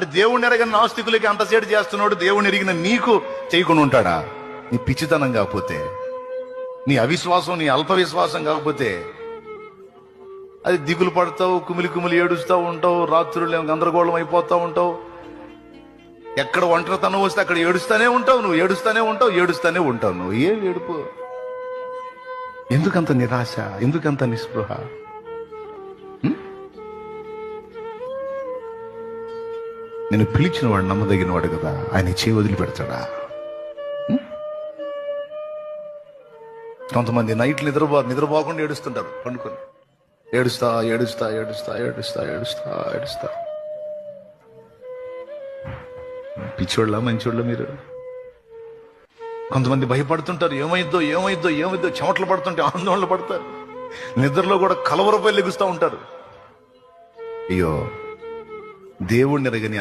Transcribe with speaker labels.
Speaker 1: దేవుణ్ణి ఎరగని నాస్తికులకి అంతసేటు చేస్తున్నాడు, దేవుణ్ణి ఎరిగిన నీకు చేయకుండా ఉంటాడా? నీ పిచ్చితనం కాకపోతే, నీ అవిశ్వాసం, నీ అల్ప విశ్వాసం కాకపోతే అది దిగులు పడతావు, కుమిలి కుమిలి ఏడుస్తూ ఉంటావు, రాత్రులు గందరగోళం అయిపోతూ ఉంటావు. ఎక్కడ ఒంటరితనం వస్తే అక్కడ ఏడుస్తానే ఉంటావు, నువ్వు ఏడుస్తానే ఉంటావు, ఏడుస్తానే ఉంటావు. నువ్వు ఏం ఏడుపు? ఎందుకంత నిరాశ, ఎందుకంత నిస్పృహ? నేను పిలిచిన వాడు నమ్మదగిన వాడు కదా, ఆయన చేయి వదిలిపెడతాడా? కొంతమంది నైట్లు నిద్రపోకుండా ఏడుస్తుంటారు, పండుకొని ఏడుస్తా ఏడుస్తా ఏడుస్తా ఏడుస్తా ఏడుస్తా ఏడుస్తా. పిచ్చోళ్ళ మంచోళ్ళ మీరు? కొంతమంది భయపడుతుంటారు, ఏమైద్దో ఏమైద్దో ఏమైద్దో, చెమటలు పడుతుంటే ఆందోళన పడతారు, నిద్రలో కూడా కలవరపై లెగుస్తూ ఉంటారు. అయ్యో, దేవుణ్ణి ఎరగని